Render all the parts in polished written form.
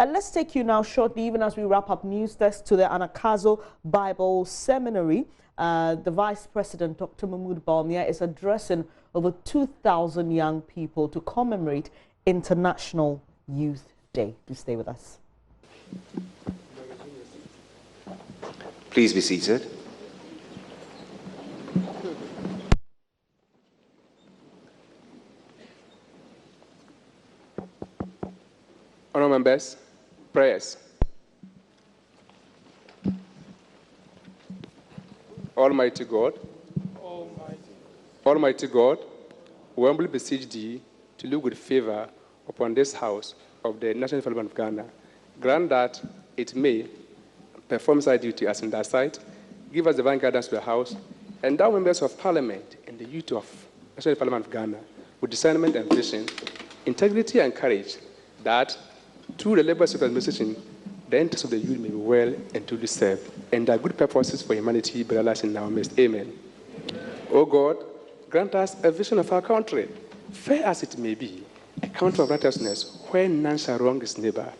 Let's take you now shortly, even as we wrap up news desk, to the Anakazo Bible Seminary. The Vice President, Dr. Mahmoud Balmia, is addressing over 2,000 young people to commemorate International Youth Day. Do stay with us. Please be seated. Honourable members, prayers. Almighty God, we humbly beseech thee to look with favor upon this house of the National Parliament of Ghana. Grant that it may perform its duty as in thy sight, give us divine guidance to the house, and thou members of Parliament and the youth of National Parliament of Ghana with discernment and vision, integrity and courage, that through the labors of administration, the interests of the youth may be well and truly served, and that good purposes for humanity be realized in our midst. Amen. O God, grant us a vision of our country, fair as it may be, a country of righteousness where none shall wrong his neighbor,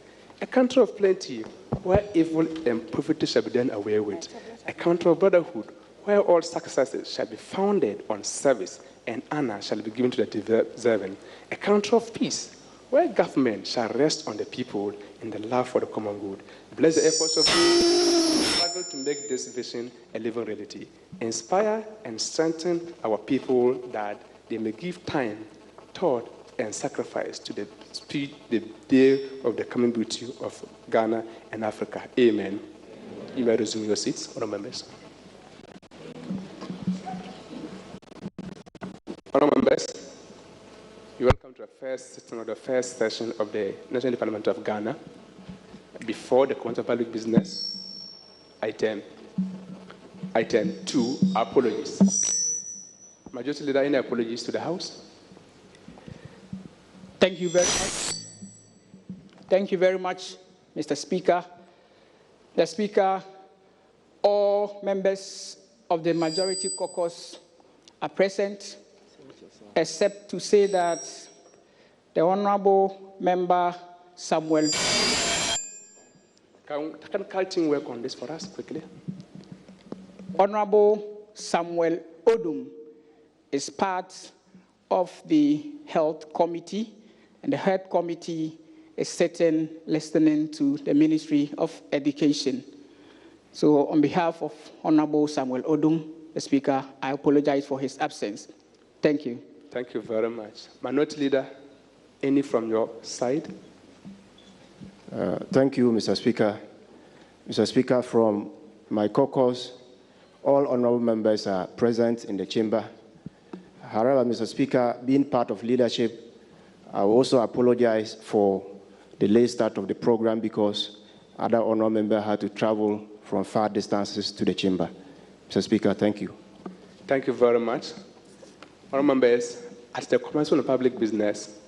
a country of plenty where evil and poverty shall be done away with, a country of brotherhood where all successes shall be founded on service and honor shall be given to the deserving, a country of peace where government shall rest on the people in the love for the common good. Bless the efforts of those who struggle to make this vision a living reality. Inspire and strengthen our people that they may give time, thought, and sacrifice to the day of the coming beauty of Ghana and Africa. Amen. You may resume your seats, honourable members. Honourable members, you're welcome to the first sitting of the first session of the National Parliament of Ghana. Before the Council of Public Business, item 2, apologies. Majority Leader, any apologies to the House? Thank you very much. Thank you very much, Mr. Speaker. The Speaker, all members of the Majority Caucus are present, except to say that the Honourable Member Samuel. Can Carlton work on this for us quickly? Honourable Samuel Odum is part of the Health Committee, and the Health Committee is sitting listening to the Ministry of Education. So on behalf of Honourable Samuel Odum, the Speaker, I apologize for his absence. Thank you. Thank you very much. Minority Leader, any from your side? Thank you, Mr. Speaker. Mr. Speaker, from my caucus, all honourable members are present in the chamber. However, Mr. Speaker, being part of leadership, I will also apologize for the late start of the program because other honourable members had to travel from far distances to the chamber. Mr. Speaker, thank you. Thank you very much. Honourable members, at the Commission on Public Business,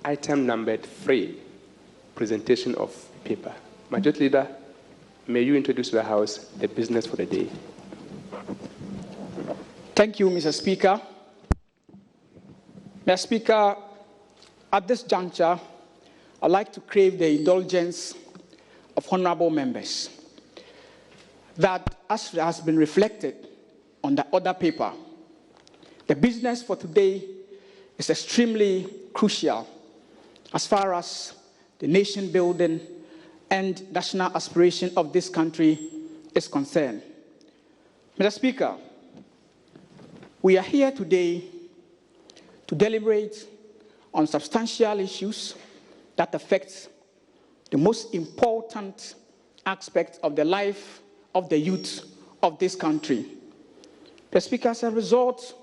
item number 3, presentation of paper. Majority Leader, may you introduce to the House the business for the day. Thank you, Mr. Speaker. Mr. Speaker, at this juncture, I'd like to crave the indulgence of honourable members that, as has been reflected on the other paper, the business for today is extremely crucial as far as the nation building and national aspiration of this country is concerned. Mr. Speaker, we are here today to deliberate on substantial issues that affect the most important aspect of the life of the youth of this country. Mr. Speaker, as a result,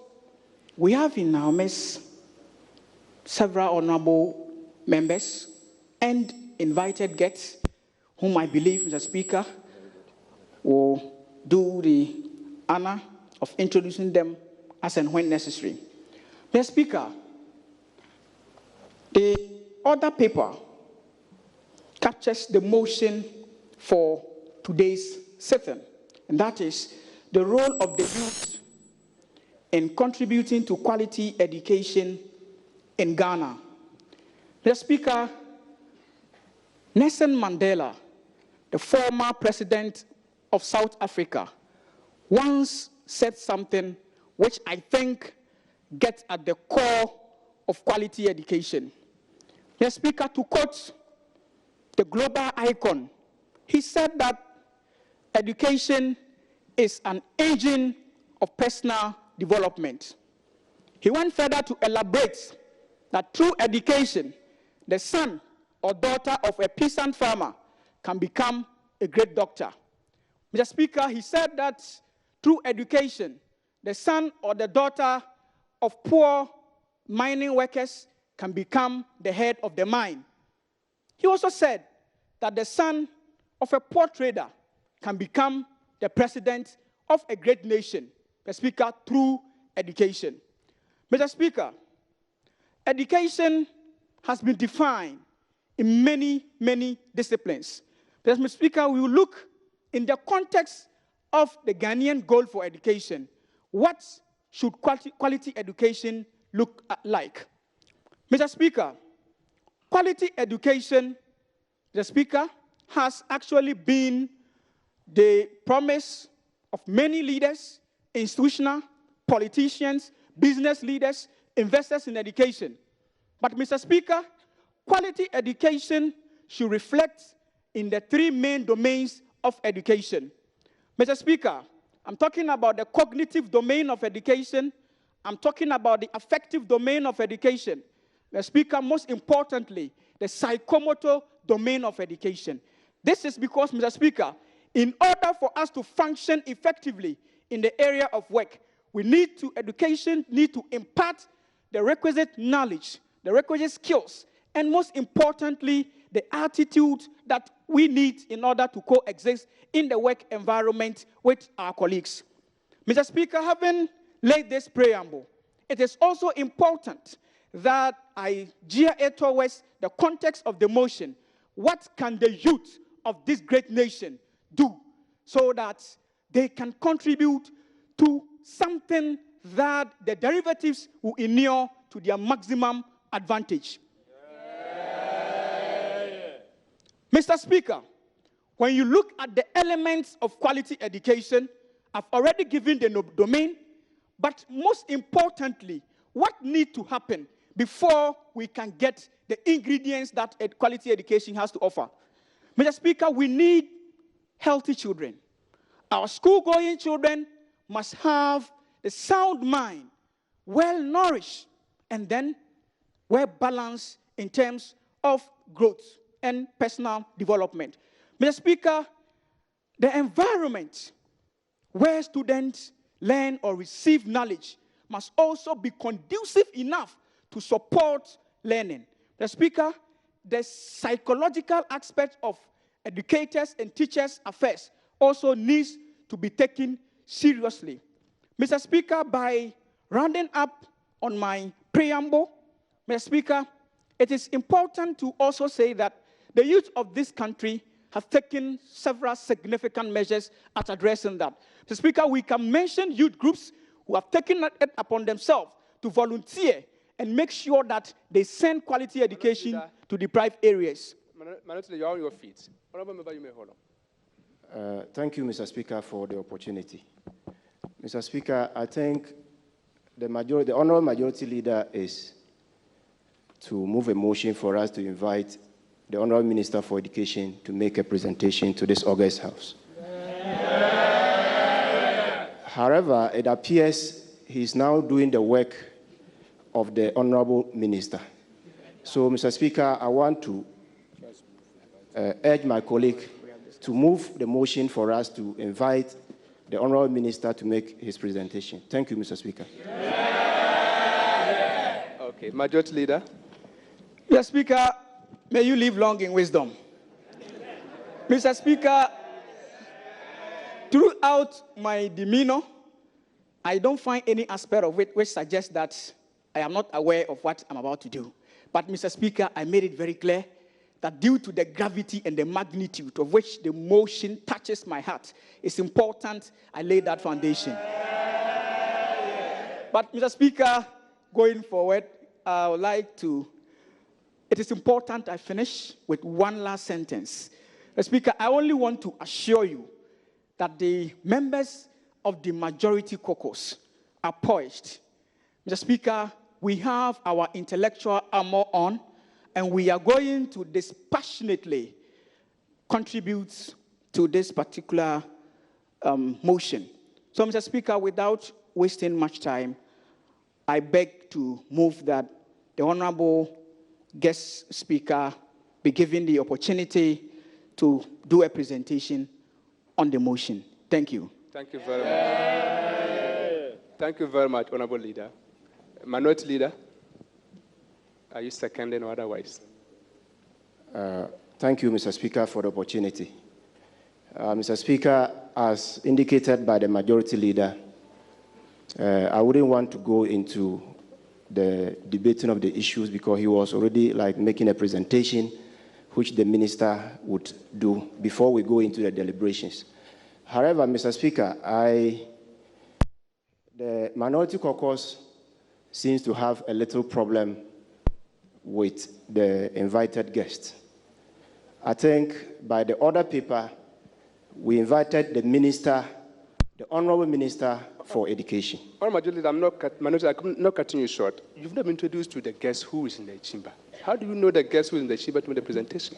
we have in our midst several honourable members and invited guests whom I believe, Mr. Speaker, will do the honor of introducing them as and when necessary. Mr. Speaker, the other paper captures the motion for today's sitting, and that is the role of the youth in contributing to quality education in Ghana. Mr. Speaker, Nelson Mandela, the former president of South Africa, once said something which I think gets at the core of quality education. The speaker, to quote the global icon, he said that education is an engine of personal development. He went further to elaborate that through education, the son or daughter of a peasant farmer can become a great doctor. Mr. Speaker, he said that through education, the son or the daughter of poor mining workers can become the head of the mine. He also said that the son of a poor trader can become the president of a great nation, Mr. Speaker, through education. Mr. Speaker, education has been defined in many, many disciplines. Mr. Speaker, we will look in the context of the Ghanaian goal for education. What should quality education look like? Mr. Speaker, quality education, the Speaker, has actually been the promise of many leaders, institutional, politicians, business leaders, investors in education. But, Mr. Speaker, quality education should reflect in the three main domains of education. Mr. Speaker, I'm talking about the cognitive domain of education. I'm talking about the affective domain of education. Mr. Speaker, most importantly, the psychomotor domain of education. This is because, Mr. Speaker, in order for us to function effectively in the area of work, education need to impart the requisite knowledge, the requisite skills, and most importantly, the attitude that we need in order to coexist in the work environment with our colleagues. Mr. Speaker, having laid this preamble, it is also important that I gear it towards the context of the motion. What can the youth of this great nation do so that they can contribute to something that the derivatives will inure to their maximum advantage? Mr. Speaker, when you look at the elements of quality education, I've already given the domain, but most importantly, what needs to happen before we can get the ingredients that quality education has to offer? Mr. Speaker, we need healthy children. Our school-going children must have a sound mind, well-nourished, and then well-balanced in terms of growth and personal development. Mr. Speaker, the environment where students learn or receive knowledge must also be conducive enough to support learning. Mr. Speaker, the psychological aspect of educators and teachers' affairs also needs to be taken seriously. Mr. Speaker, by rounding up on my preamble, Mr. Speaker, it is important to also say that the youth of this country have taken several significant measures at addressing that. Mr. Speaker, we can mention youth groups who have taken it upon themselves to volunteer and make sure that they send quality education to deprived areas. You're on your feet. Honorable member, you may hold on. Thank you, Mr. Speaker, for the opportunity. Mr. Speaker, I think the honorable majority leader is to move a motion for us to invite the Honorable Minister for Education to make a presentation to this august House. However, it appears he's now doing the work of the Honorable Minister. So, Mr. Speaker, I want to urge my colleague to move the motion for us to invite the Honorable Minister to make his presentation. Thank you, Mr. Speaker. Okay, Majority Leader. Mr. Speaker, may you live long in wisdom. Mr. Speaker, throughout my demeanor, I don't find any aspect of it which suggests that I am not aware of what I'm about to do. But, Mr. Speaker, I made it very clear that due to the gravity and the magnitude of which the motion touches my heart, it's important I lay that foundation. But, Mr. Speaker, going forward, I would like to it is important I finish with one last sentence. Mr. Speaker, I only want to assure you that the members of the majority caucus are poised. Mr. Speaker, we have our intellectual armor on, and we are going to dispassionately contribute to this particular motion. So, Mr. Speaker, without wasting much time, I beg to move that the Honorable Guest Speaker be given the opportunity to do a presentation on the motion. Thank you. Thank you very much. Thank you very much, Honorable Leader. Minority Leader, are you seconding or otherwise? Thank you, Mr. Speaker, for the opportunity. Mr. Speaker, as indicated by the Majority Leader, I wouldn't want to go into the debating of the issues because he was already making a presentation which the minister would do before we go into the deliberations. However, Mr. Speaker, the Minority Caucus seems to have a little problem with the invited guest. I think by the order paper, we invited the minister, the Honorable Minister for Education. Honorable Leader, I'm not cutting you short. You've not been introduced to the guest who is in the chamber. How do you know the guest who is in the chamber to make the presentation?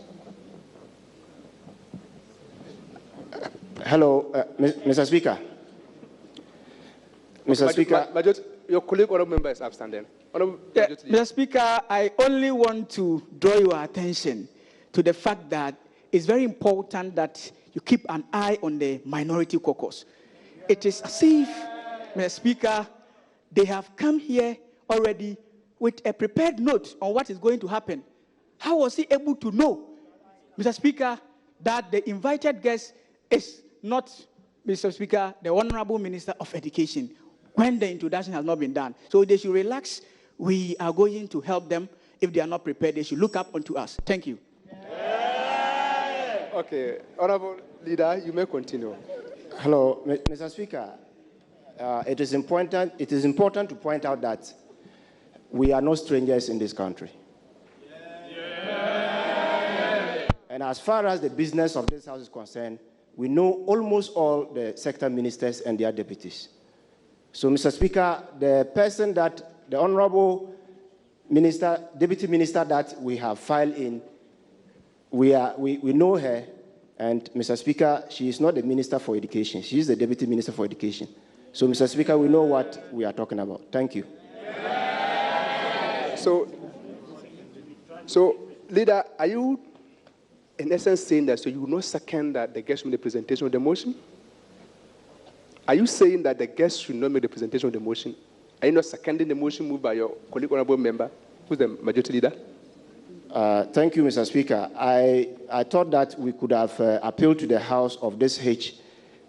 Hello, Mr. Speaker. Mr. Speaker. Your colleague Honorable Member is abstaining. Mr. Speaker, I only want to draw your attention to the fact that it's very important that you keep an eye on the Minority Caucus. It is as if, Mr. Speaker, they have come here already with a prepared note on what is going to happen. How was he able to know, Mr. Speaker, that the invited guest is not, Mr. Speaker, the Honorable Minister of Education, when the introduction has not been done? So they should relax. We are going to help them. If they are not prepared, they should look up onto us. Thank you. Okay, Honorable Leader, you may continue. Hello, Mr. Speaker. It is important to point out that we are no strangers in this country. And as far as the business of this House is concerned, we know almost all the sector ministers and their deputies. So, Mr. Speaker, the person that the Honorable Minister, Deputy Minister that we have filed in, we know her, and Mr. Speaker, she is not the Minister for Education. She is the Deputy Minister for Education. So, Mr. Speaker, we know what we are talking about. Thank you. So, Leader, are you in essence saying that so you will not second that the guest should make the presentation of the motion? Are you saying that the guest should not make the presentation of the motion? Are you not seconding the motion moved by your colleague Honorable Member, who's the Majority Leader? Thank you, Mr. Speaker. I thought that we could have appealed to the House of this H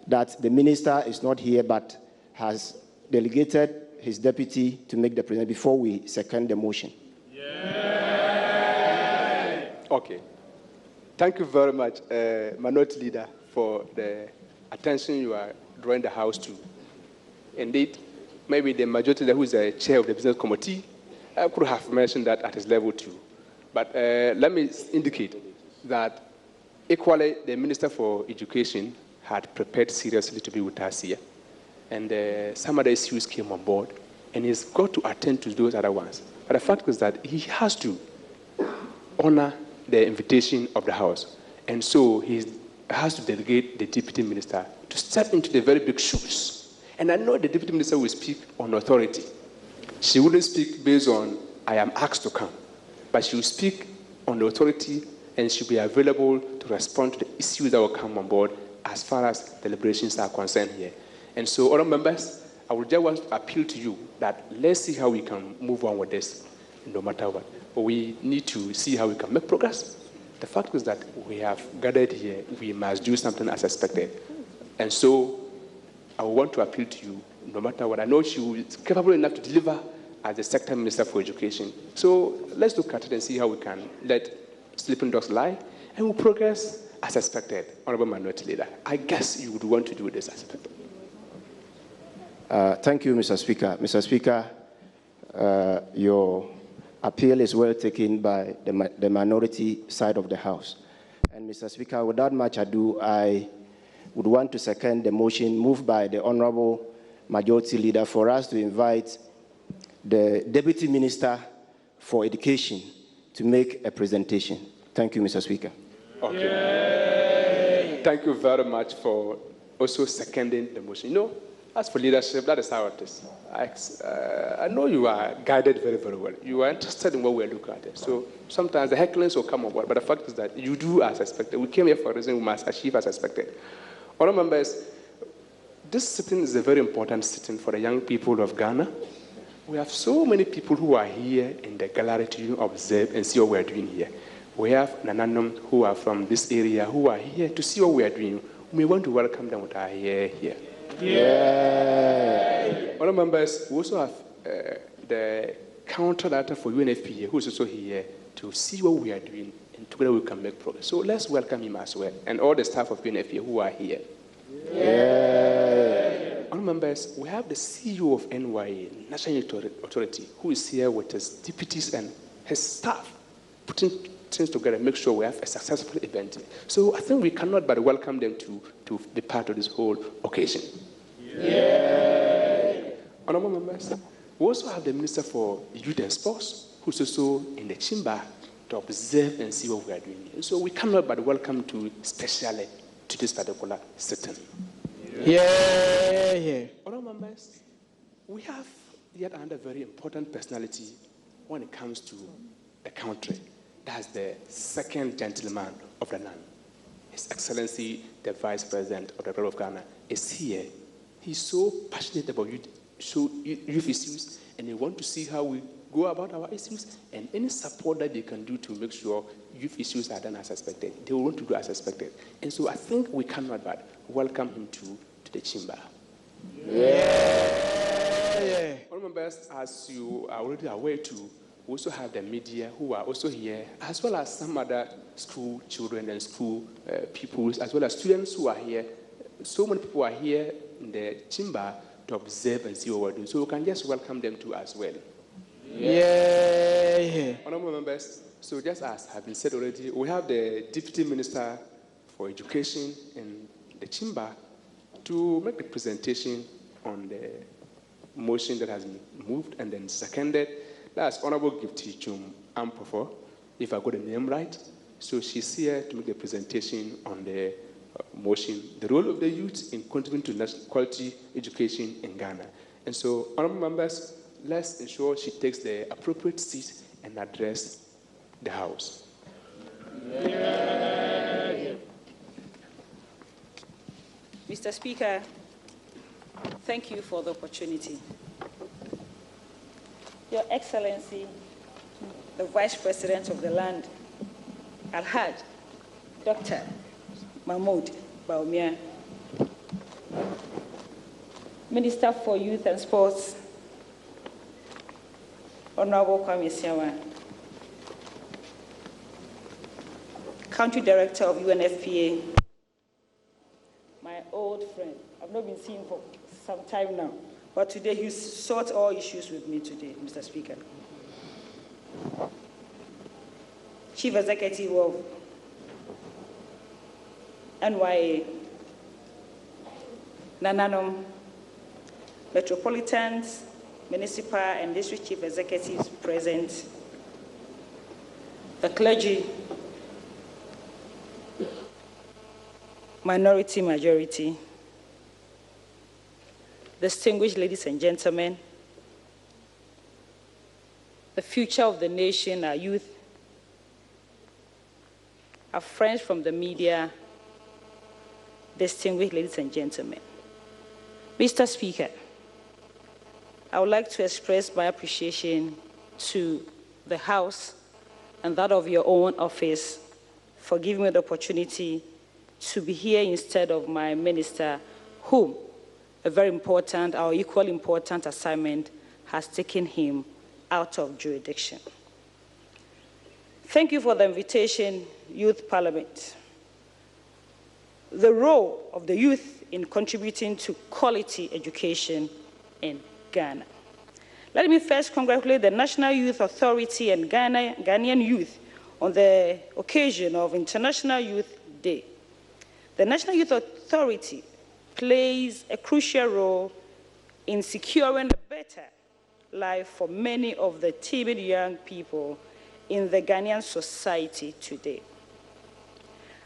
that the minister is not here but has delegated his deputy to make the presentation before we second the motion. Okay. Thank you very much, Minority Leader, for the attention you are drawing the House to. Indeed, maybe the Majority Leader, who is the chair of the Business Committee, could have mentioned that at his level too. But let me indicate that equally the Minister for Education had prepared seriously to be with us here. And some other issues came on board, and he's got to attend to those other ones. But the fact is that he has to honor the invitation of the House. And so he has to delegate the Deputy Minister to step into the very big shoes. And I know the Deputy Minister will speak on authority. She wouldn't speak based on, I am asked to come. But she will speak on the authority, and she'll be available to respond to the issues that will come on board as far as deliberations are concerned here. And so, other members, I would just want to appeal to you that let's see how we can move on with this, no matter what. But we need to see how we can make progress. The fact is that we have gathered here, we must do something as expected. And so, I want to appeal to you, no matter what. I know she is capable enough to deliver as the Sector Minister for Education. So let's look at it and see how we can let sleeping dogs lie, and we'll progress as expected. Honorable Minority Leader, I guess you would want to do this as expected. Thank you, Mr. Speaker. Mr. Speaker, your appeal is well taken by the minority side of the House. And Mr. Speaker, without much ado, I would want to second the motion moved by the Honorable Majority Leader for us to invite the Deputy Minister for Education to make a presentation. Thank you, Mr. Speaker. Okay. Yay. Thank you very much for also seconding the motion. You know, as for leadership, that is how it is. I know you are guided very, very well. You are interested in what we are looking at. So sometimes the hecklings will come on board, but the fact is that you do as expected. We came here for a reason. We must achieve as expected. Honourable members, this sitting is a very important sitting for the young people of Ghana. We have so many people who are here in the gallery to observe and see what we are doing here. We have Nananum who are from this area who are here to see what we are doing. We want to welcome them with our here. Yeah. Honourable members, we also have the counter data for UNFPA who is also here to see what we are doing, and together we can make progress. So let's welcome him as well, and all the staff of UNFPA who are here. Yeah. Honourable members, we have the CEO of NYA, National Authority, who is here with his deputies and his staff, putting things together, make sure we have a successful event. So I think we cannot but welcome them to be part of this whole occasion. Yeah. Honourable members, we also have the Minister for Youth and Sports, who's also in the chamber to observe and see what we are doing. And so we cannot but welcome to especially to this particular sitting. Yeah. Honourable members, we have yet another very important personality when it comes to the country. That's the second gentleman of the land. His Excellency, the Vice President of the Republic of Ghana, is here. He's so passionate about youth issues, and they want to see how we go about our issues, and any support that they can do to make sure youth issues are done as expected. They will want to do as expected. And so I think we cannot but welcome him to the chamber. Yeah. Honourable members, as you are already aware too, we also have the media who are also here, as well as some other school children and school pupils, as well as students who are here. So many people are here in the chamber to observe and see what we're doing. So we can just welcome them too as well. Yeah. Honourable members, so just as has been said already, we have the Deputy Minister for Education in the chamber to make the presentation on the motion that has been moved and then seconded. That's Honourable Gifty Chum Ampofo, if I got the name right. So she's here to make the presentation on the motion, the role of the youth in contributing to national quality education in Ghana. And so, honourable members, let's ensure she takes the appropriate seat and address the House. Yeah. Mr. Speaker, thank you for the opportunity. Your Excellency, the Vice President of the land, Alhaj Dr. Mahmoud Baumia, Minister for Youth and Sports, Honorable Kwame Siawa, Country Director of UNFPA, my old friend. I've not been seeing him for some time now, but today he sought all issues with me today, Mr. Speaker. Chief Executive of NYA, Nananom, Metropolitans, Municipal and District Chief Executives present, the clergy, minority, majority, distinguished ladies and gentlemen, the future of the nation, our youth, our friends from the media, distinguished ladies and gentlemen. Mr. Speaker, I would like to express my appreciation to the House and that of your own office for giving me the opportunity to be here instead of my minister, whom a very important or equally important assignment has taken him out of jurisdiction. Thank you for the invitation, Youth Parliament. The role of the youth in contributing to quality education in Ghana. Let me first congratulate the National Youth Authority and Ghanaian youth on the occasion of International Youth Day. The National Youth Authority plays a crucial role in securing a better life for many of the timid young people in the Ghanaian society today.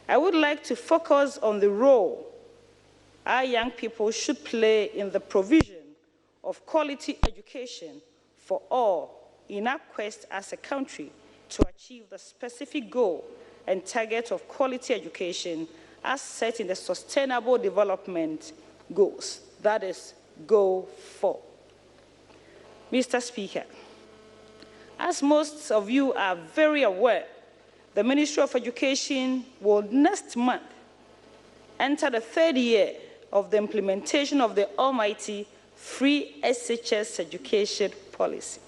I would like to focus on the role our young people should play in the provision of quality education for all in our quest as a country to achieve the specific goal and target of quality education as set in the Sustainable Development Goals, that is, Goal 4. Mr. Speaker, as most of you are very aware, the Ministry of Education will next month enter the third year of the implementation of the almighty free SHS education policy.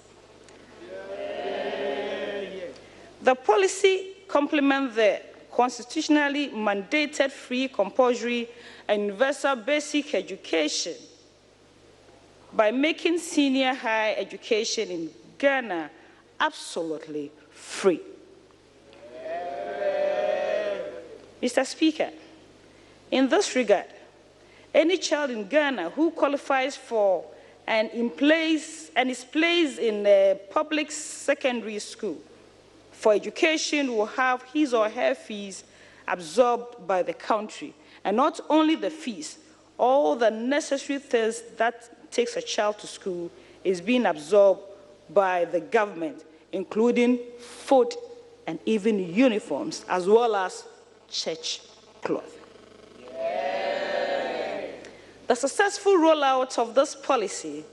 The policy complements the constitutionally mandated free, compulsory, and universal basic education by making senior higher education in Ghana absolutely free. Mr. Speaker, in this regard, any child in Ghana who qualifies for and is placed in a public secondary school for education will have his or her fees absorbed by the country. And not only the fees, all the necessary things that takes a child to school is being absorbed by the government, including food and even uniforms, as well as church cloth. The successful rollout of this policy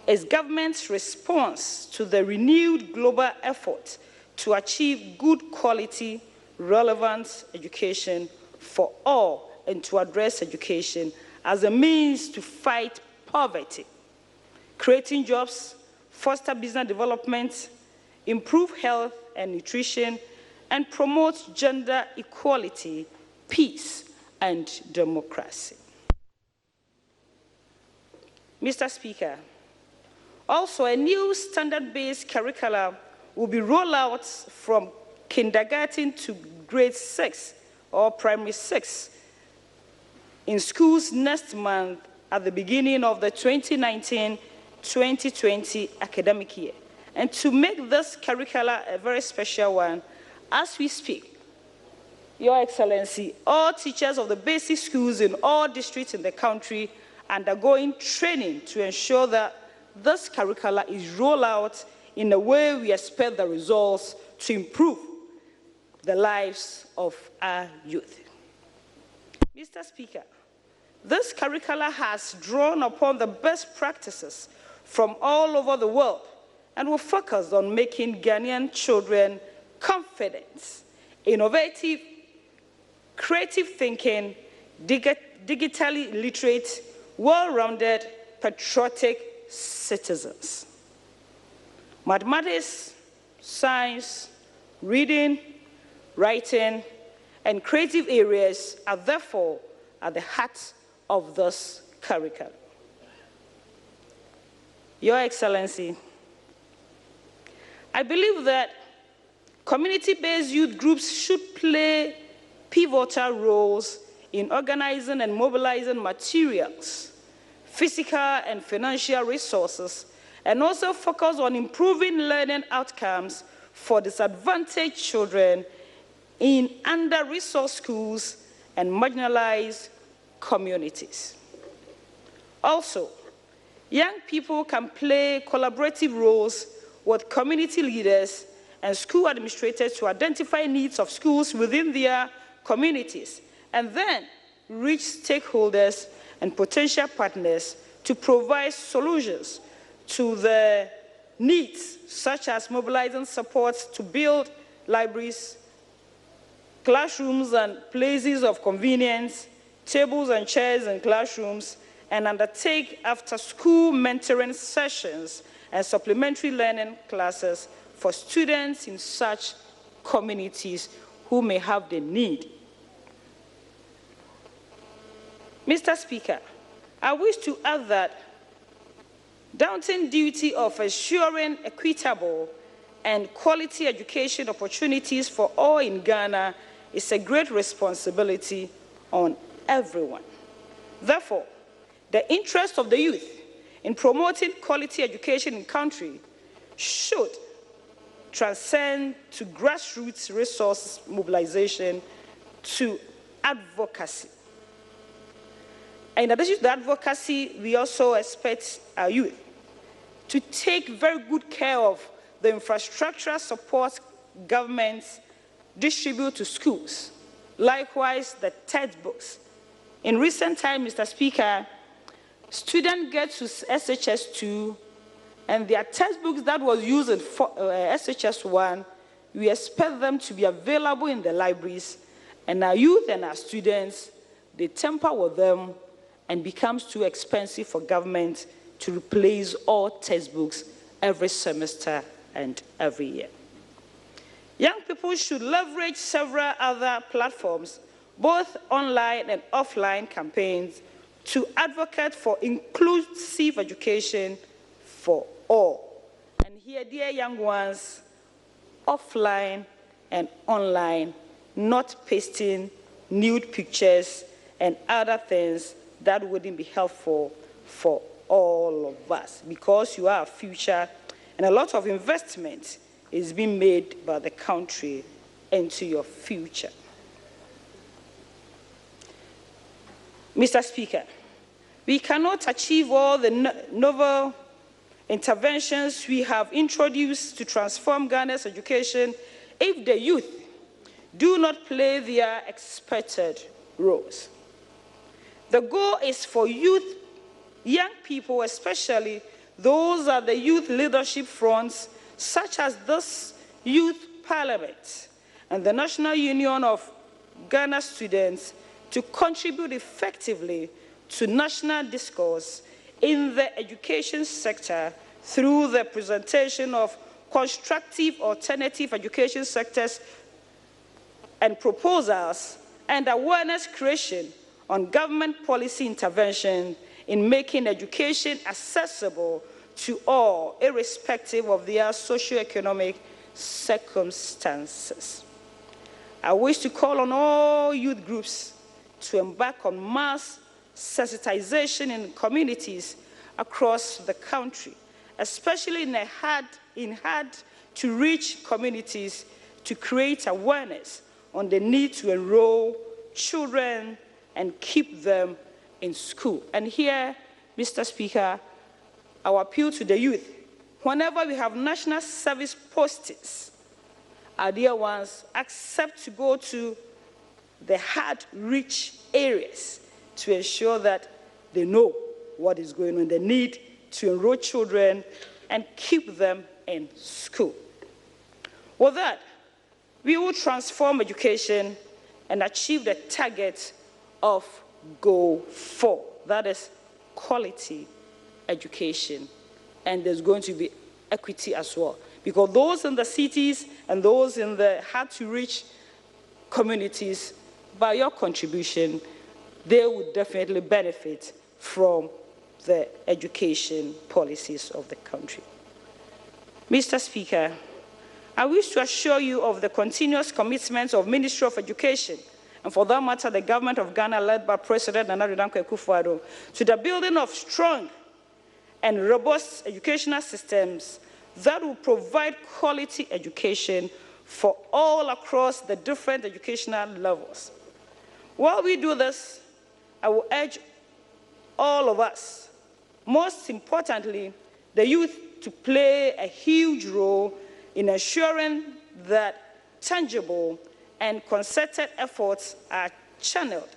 is government's response to the renewed global effort to achieve good quality, relevant education for all and to address education as a means to fight poverty, creating jobs, foster business development, improve health and nutrition, and promote gender equality, peace, and democracy. Mr. Speaker, also a new standard-based curriculum will be rolled out from kindergarten to grade 6 or primary 6 in schools next month at the beginning of the 2019-2020 academic year. And to make this curriculum a very special one, as we speak, Your Excellency, all teachers of the basic schools in all districts in the country undergoing training to ensure that this curricula is rolled out in a way we expect the results to improve the lives of our youth. Mr. Speaker, this curricula has drawn upon the best practices from all over the world and will focus on making Ghanaian children confident, innovative, creative thinking, digitally literate, well-rounded, patriotic citizens. Mathematics, science, reading, writing, and creative areas are therefore at the heart of this curriculum. Your Excellency, I believe that community-based youth groups should play pivotal roles in organizing and mobilizing materials, physical and financial resources, and also focus on improving learning outcomes for disadvantaged children in under-resourced schools and marginalized communities. Also, young people can play collaborative roles with community leaders and school administrators to identify needs of schools within their communities, and then reach stakeholders and potential partners to provide solutions to the needs, such as mobilizing support to build libraries, classrooms and places of convenience, tables and chairs in classrooms, and undertake after-school mentoring sessions and supplementary learning classes for students in such communities who may have the need. Mr. Speaker, I wish to add that daunting duty of ensuring equitable and quality education opportunities for all in Ghana is a great responsibility on everyone. Therefore, the interest of the youth in promoting quality education in the country should transcend to grassroots resource mobilization to advocacy. And in addition to the advocacy, we also expect our youth to take very good care of the infrastructural support governments distribute to schools. Likewise, the textbooks. In recent times, Mr. Speaker, students get to SHS2, and their textbooks that was used in SHS1, we expect them to be available in the libraries, and our youth and our students, they tamper with them and becomes too expensive for government to replace all textbooks every semester and every year. Young people should leverage several other platforms, both online and offline campaigns, to advocate for inclusive education for all. And here, dear young ones, offline and online, not pasting nude pictures and other things that wouldn't be helpful for all of us, because you are our future, and a lot of investment is being made by the country into your future. Mr. Speaker, we cannot achieve all the novel interventions we have introduced to transform Ghana's education if the youth do not play their expected roles. The goal is for youth, young people, especially those at the youth leadership fronts, such as this Youth Parliament and the National Union of Ghana Students, to contribute effectively to national discourse in the education sector through the presentation of constructive alternative education sectors and proposals and awareness creation on government policy intervention in making education accessible to all, irrespective of their socioeconomic circumstances. I wish to call on all youth groups to embark on mass sensitization in communities across the country, especially in hard-to-reach communities, to create awareness on the need to enroll children and keep them in school. And here, Mr. Speaker, our appeal to the youth: whenever we have national service postings, our dear ones, accept to go to the hard-reach areas to ensure that they know what is going on, the need to enroll children and keep them in school. With that, we will transform education and achieve the target of Goal 4, that is quality education, and there's going to be equity as well, because those in the cities and those in the hard-to-reach communities, by your contribution, they would definitely benefit from the education policies of the country. Mr. Speaker, I wish to assure you of the continuous commitment of Ministry of Education, and for that matter, the government of Ghana, led by President Nana Addo Dankwa Akufo-Addo, to the building of strong and robust educational systems that will provide quality education for all across the different educational levels. While we do this, I will urge all of us, most importantly, the youth, to play a huge role in ensuring that tangible and concerted efforts are channeled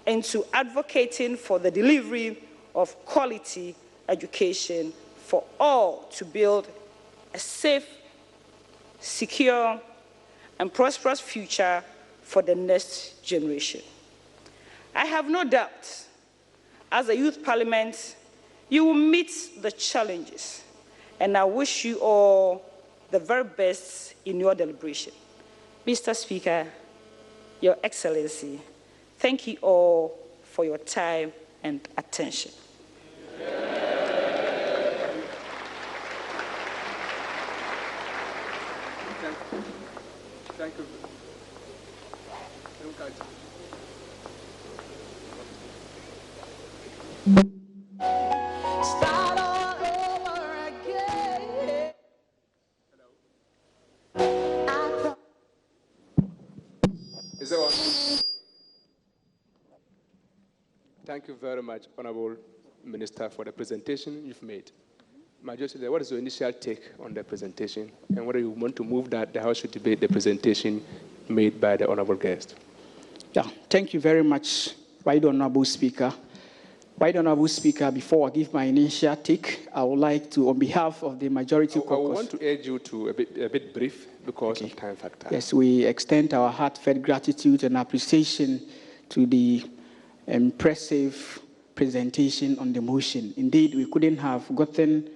into advocating for the delivery of quality education for all, to build a safe, secure, and prosperous future for the next generation. I have no doubt, as a youth parliament, you will meet the challenges, and I wish you all the very best in your deliberation. Mr. Speaker, Your Excellency, thank you all for your time and attention. Thank you. Start all over again. Is that one? Thank you very much, Honorable Minister, for the presentation you've made. Majority Leader, what is your initial take on the presentation, and whether you want to move that the House should debate the presentation made by the Honorable guest? Yeah, thank you very much, Right Honorable Speaker. Right Honorable Speaker, before I give my initial take, I would like to, on behalf of the majority caucus... I want to urge you to a bit brief because of time factor. Yes, we extend our heartfelt gratitude and appreciation to the impressive presentation on the motion. Indeed, we couldn't have gotten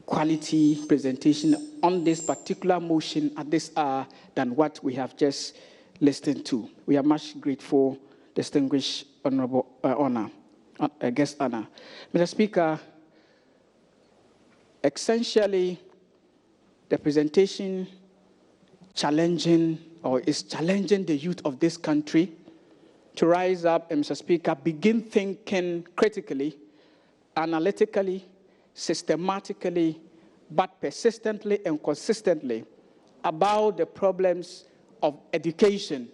quality presentation on this particular motion at this hour than what we have just listened to. We are much grateful, distinguished honorable guest honor. Mr. Speaker, essentially, the presentation is challenging the youth of this country to rise up and, Mr. Speaker, begin thinking critically, analytically, systematically, but persistently and consistently about the problems of education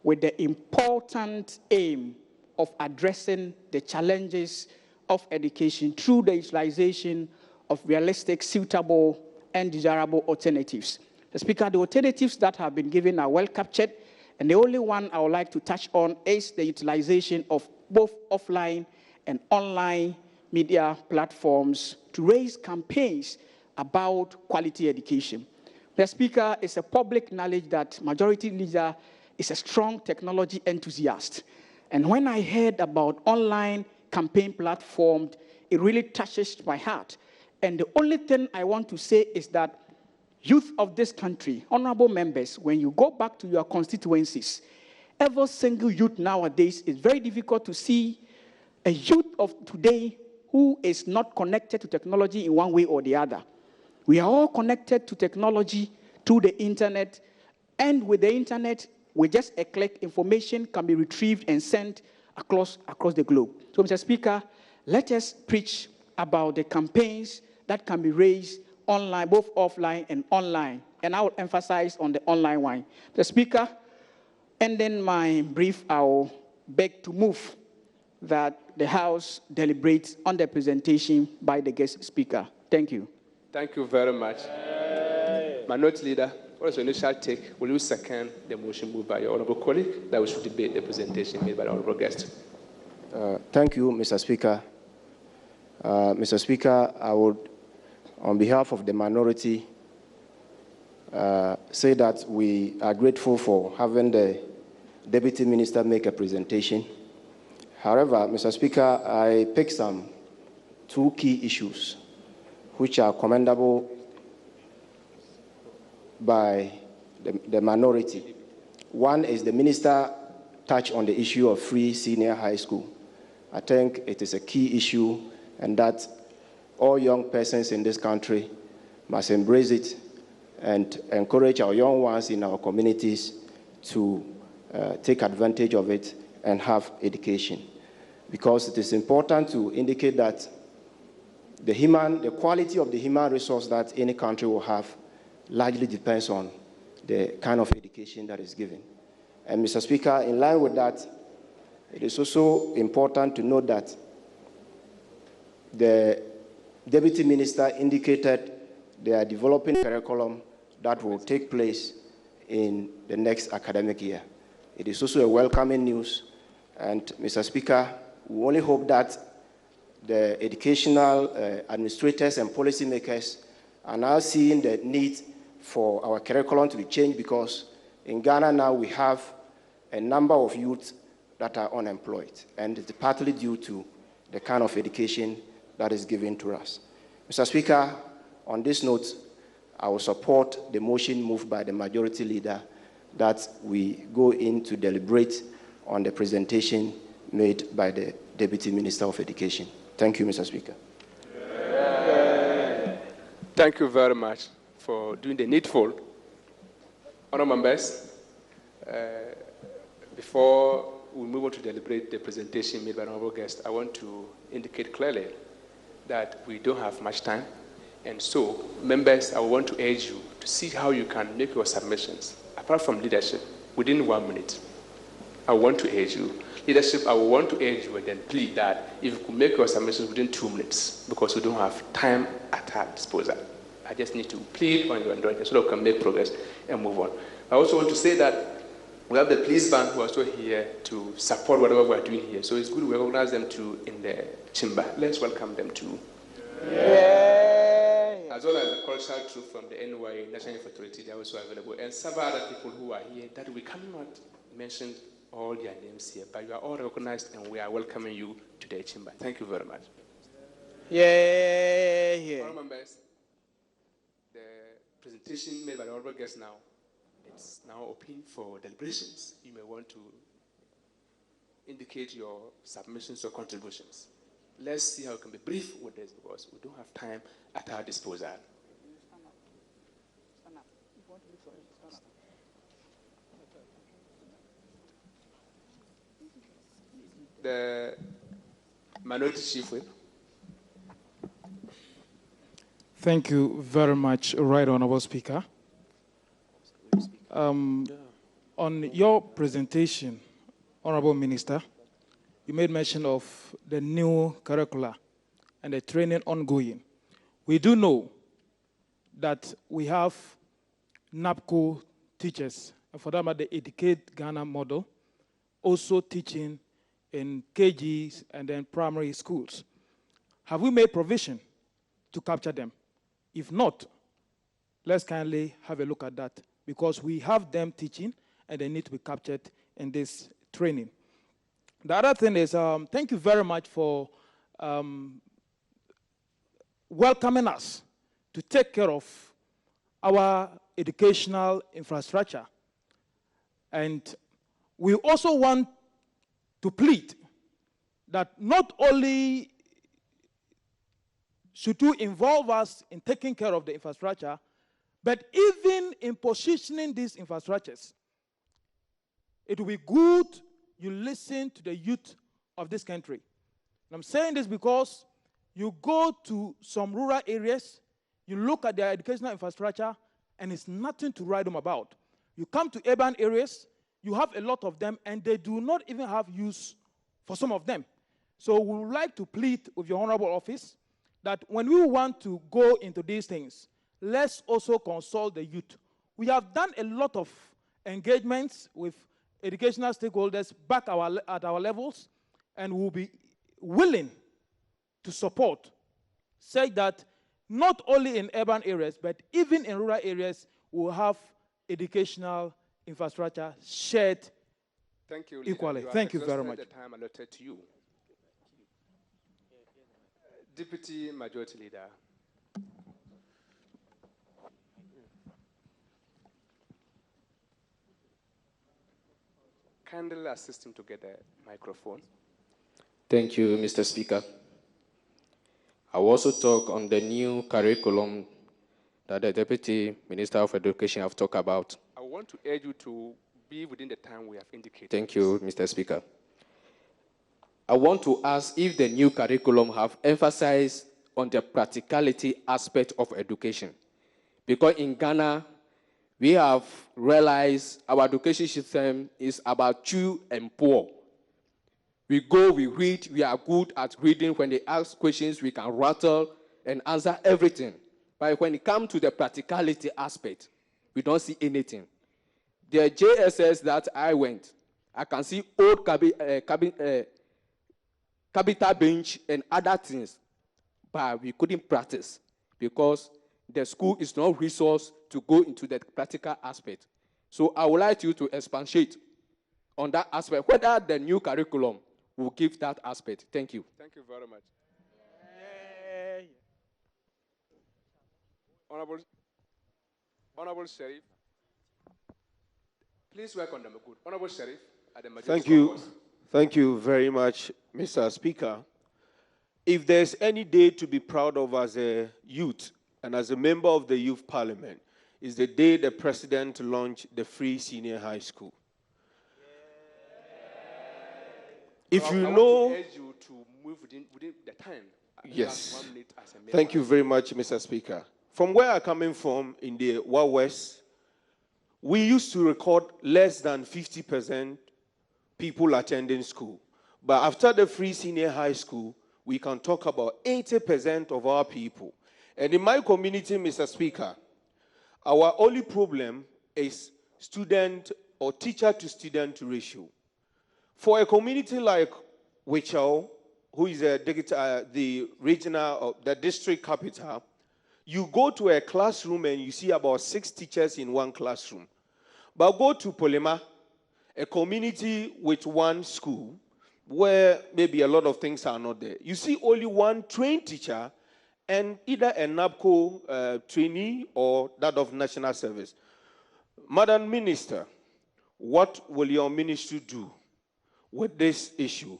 with the important aim of addressing the challenges of education through the utilization of realistic, suitable, and desirable alternatives. The Speaker, the alternatives that have been given are well captured, and the only one I would like to touch on is the utilization of both offline and online media platforms to raise campaigns about quality education. The Speaker, it's a public knowledge that Majority Leader is a strong technology enthusiast. And when I heard about online campaign platforms, it really touches my heart. And the only thing I want to say is that youth of this country, honorable members, when you go back to your constituencies, every single youth nowadays, it's very difficult to see a youth of today who is not connected to technology in one way or the other. We are all connected to technology through the internet, and with the internet, with just a click, information can be retrieved and sent across the globe. So, Mr. Speaker, let us preach about the campaigns that can be raised online, both offline and online. And I will emphasize on the online one. Mr. Speaker, ending my brief, I will beg to move that the House deliberates on the presentation by the guest speaker. Thank you. Thank you very much. Minority Leader, what is your initial take? Will you second the motion moved by your honorable colleague that we should debate the presentation made by the honorable guest? Thank you, Mr. Speaker. Mr. Speaker, I would, on behalf of the minority, say that we are grateful for having the Deputy Minister make a presentation. However, Mr. Speaker, I picked two key issues which are commendable by the minority. One is the minister touched on the issue of free senior high school. I think it is a key issue, and that all young persons in this country must embrace it and encourage our young ones in our communities to take advantage of it and have education. Because it is important to indicate that the quality of the human resource that any country will have largely depends on the kind of education that is given. And Mr. Speaker, in line with that, it is also important to note that the Deputy Minister indicated they are developing a curriculum that will take place in the next academic year. It is also a welcoming news, and Mr. Speaker, we only hope that the educational administrators and policymakers are now seeing the need for our curriculum to be changed, because in Ghana now we have a number of youth that are unemployed, and it's partly due to the kind of education that is given to us. Mr. Speaker, on this note, I will support the motion moved by the Majority Leader that we go in to deliberate on the presentation made by the Deputy Minister of Education. Thank you, Mr. Speaker. Thank you very much for doing the needful Honourable members, before we move on to deliberate the presentation made by the honourable guest, I want to indicate clearly that we don't have much time. And so, members, I want to urge you to see how you can make your submissions, apart from leadership, within 1 minute. I want to urge you. Leadership, I want to urge you and then plead that if you could make your submissions within 2 minutes, because we don't have time at our disposal. I just need to plead on your endurance so that we can make progress and move on. I also want to say that we have the police band who are still here to support whatever we are doing here. So it's good we recognize them too in the chamber. Let's welcome them too. As well as the cultural troop from the NY National Youth Authority, they are also available. And several other people who are here that we cannot mention all their names here, but you are all recognized and we are welcoming you to the chamber. Thank you very much. Honourable members, the presentation made by the honourable guest now, it's now open for deliberations. You may want to indicate your submissions or contributions. Let's see how we can be brief with this because we don't have time at our disposal. The Minority Chief Whip. Thank you very much, Right Honourable Speaker. On your presentation, Honourable Minister, you made mention of the new curricula and the training ongoing. We do know that we have NAPCO teachers, and for that matter, the Educate Ghana model, also teaching in KGs and then primary schools. Have we made provision to capture them? If not, let's kindly have a look at that because we have them teaching and they need to be captured in this training. The other thing is, thank you very much for welcoming us to take care of our educational infrastructure. And we also want to plead that not only should you involve us in taking care of the infrastructure, but even in positioning these infrastructures, it will be good you listen to the youth of this country. And I'm saying this because you go to some rural areas, you look at their educational infrastructure, and it's nothing to write them about. You come to urban areas, you have a lot of them, and they do not even have use for some of them. So we would like to plead with your honorable office that when we want to go into these things, let's also consult the youth. We have done a lot of engagements with educational stakeholders back at our levels, and we'll be willing to support, say that not only in urban areas, but even in rural areas, we'll have educational infrastructure shared equally. Thank you very much. The time allotted to you. Deputy Majority Leader. Kindly assist him to get the microphone. Thank you, Mr. Speaker. I will also talk on the new curriculum that the Deputy Minister of Education have talked about. I want to urge you to be within the time we have indicated. Thank you, Mr. Speaker. I want to ask if the new curriculum have emphasized on the practicality aspect of education. Because in Ghana, we have realized our education system is about chew and poor. We go, we read, we are good at reading. When they ask questions, we can rattle and answer everything. But when it comes to the practicality aspect, we don't see anything. The JSS that I went, I can see old cabinet bench and other things, but we couldn't practice because the school is not resourced to go into the practical aspect. So I would like you to expatiate on that aspect, whether the new curriculum will give that aspect. Thank you. Thank you very much. Honorable Sheriff, please welcome them. Good. Honorable Sheriff, at the Majority. Thank you. Thank you very much, Mr. Speaker. If there's any day to be proud of as a youth and as a member of the Youth Parliament, is the day the president launched the free senior high school. If you know, want to urge you to move within the time. yes. 1 minute as a member. Thank you very much, Mr. Speaker. From where I'm coming from in the West, we used to record less than 50% people attending school. But after the free senior high school, we can talk about 80% of our people. And in my community, Mr. Speaker, our only problem is student or teacher to student ratio. For a community like Wichao, who is the regional or the district capital, you go to a classroom and you see about 6 teachers in one classroom. But go to Polema, a community with 1 school, where maybe a lot of things are not there. You see only 1 trained teacher and either a NABCO trainee or that of National Service. Madam Minister, what will your ministry do with this issue,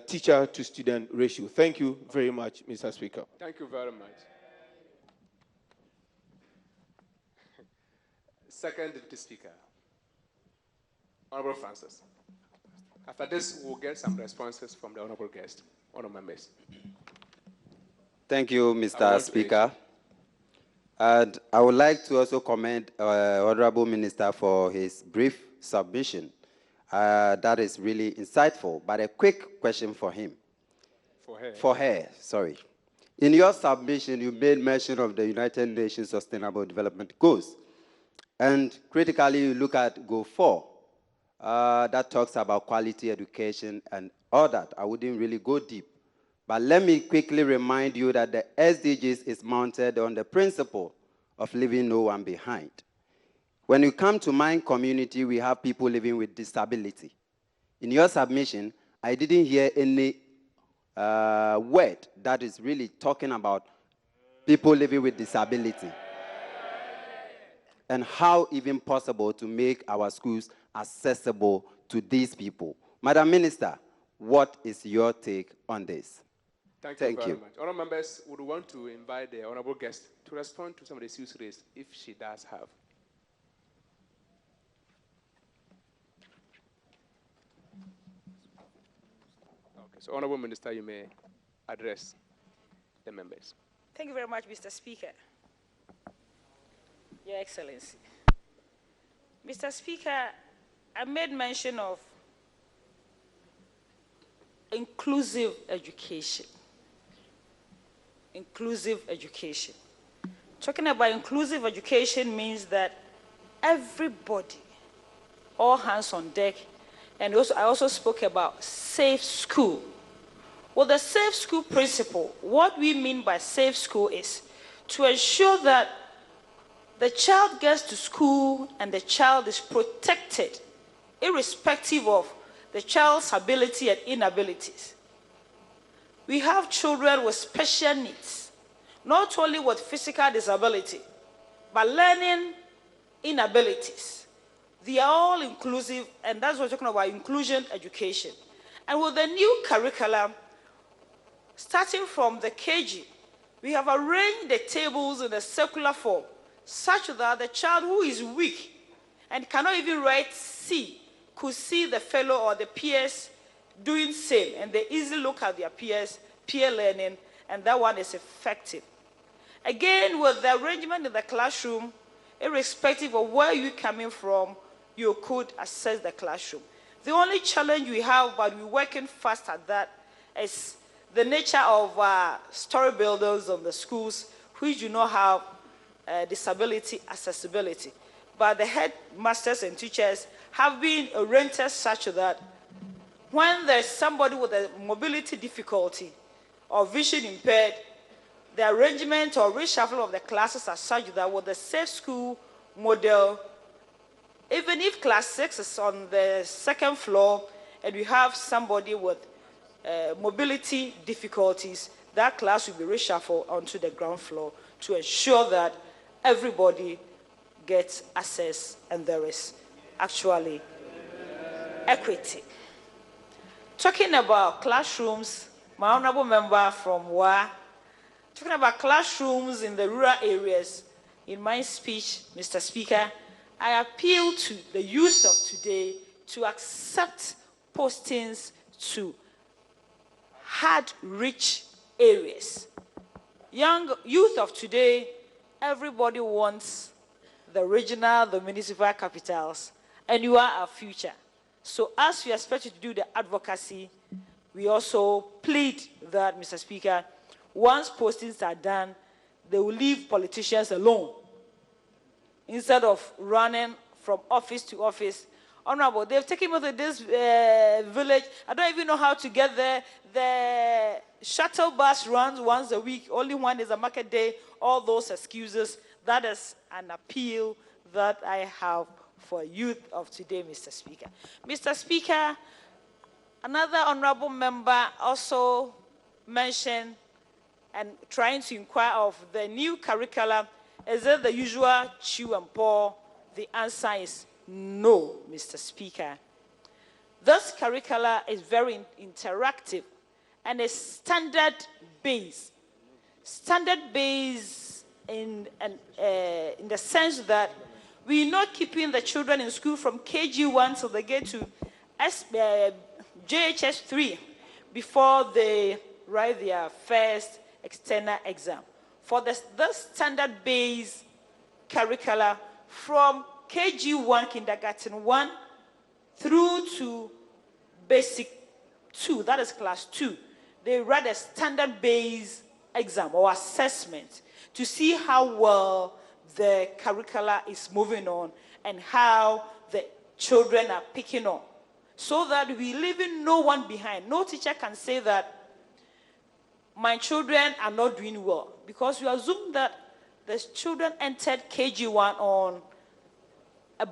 teacher to student ratio? Thank you very much, Mr. Speaker. Thank you very much. Second Deputy Speaker, Honorable Francis. After this, we'll get some responses from the honorable guest, honorable members. Thank you, Mr. Speaker. And I would like to also commend Honorable Minister for his brief submission. That is really insightful, but a quick question for him. For her, sorry. In your submission, you made mention of the United Nations Sustainable Development Goals. And critically, you look at Goal 4, that talks about quality education and all that. I wouldn't really go deep. But let me quickly remind you that the SDGs is mounted on the principle of leaving no one behind. When you come to my community, we have people living with disability. In your submission, I didn't hear any word that is really talking about people living with disability and how even possible to make our schools accessible to these people. Madam Minister, what is your take on this? Thank you very much. Honourable members would want to invite the honourable guest to respond to some of the issues raised, if she does have. Okay, so Honourable Minister, you may address the members. Thank you very much, Mr. Speaker. Your Excellency. Mr. Speaker, I made mention of inclusive education. Inclusive education. Talking about inclusive education means that everybody, all hands on deck, and I also spoke about safe school. Well, the safe school principle, what we mean by safe school is to ensure that the child gets to school and the child is protected, irrespective of the child's ability and inabilities. We have children with special needs, not only with physical disability, but learning inabilities. They are all inclusive, and that's what we're talking about, inclusion education. And with the new curriculum, starting from the KG, we have arranged the tables in a circular form, such that the child who is weak and cannot even write C could see the fellow or the peers doing same, and they easily look at their peers, peer learning, and that one is effective. Again, with the arrangement in the classroom, irrespective of where you're coming from, you could access the classroom. The only challenge we have, but we're working fast at that, is the nature of story builders of the schools, which do not have disability accessibility. But the headmasters and teachers have been oriented such that when there's somebody with a mobility difficulty or vision impaired, the arrangement or reshuffle of the classes are such that with the safe school model, even if class 6 is on the 2nd floor and we have somebody with mobility difficulties, that class will be reshuffled onto the ground floor to ensure that everybody gets access and there is actually equity. Talking about classrooms, my honorable member from WA, talking about classrooms in the rural areas, in my speech, Mr. Speaker, I appeal to the youth of today to accept postings to hard-rich areas. Young youth of today, everybody wants the regional, the municipal capitals, and you are our future. So as we expect you to do the advocacy, we also plead that, Mr. Speaker, once postings are done, they will leave politicians alone. Instead of running from office to office. Honorable, they've taken me to this village. I don't even know how to get there. The shuttle bus runs once a week. Only one is a market day. All those excuses. That is an appeal that I have for youth of today, Mr. Speaker. Mr. Speaker, another honorable member also mentioned and trying to inquire of the new curriculum. Is it the usual chew and pour? The answer is no, Mr. Speaker. This curricula is very interactive and is standard-based. Standard-based in the sense that we're not keeping the children in school from KG1 till they get to JHS 3 before they write their first external exam. For the standard-based curricula from KG1, kindergarten 1, through to basic 2, that is class 2, they write a standard-based exam or assessment to see how well the curricula is moving on and how the children are picking up, so that we leaving no one behind. No teacher can say that my children are not doing well, because we assume that the children entered KG1 on a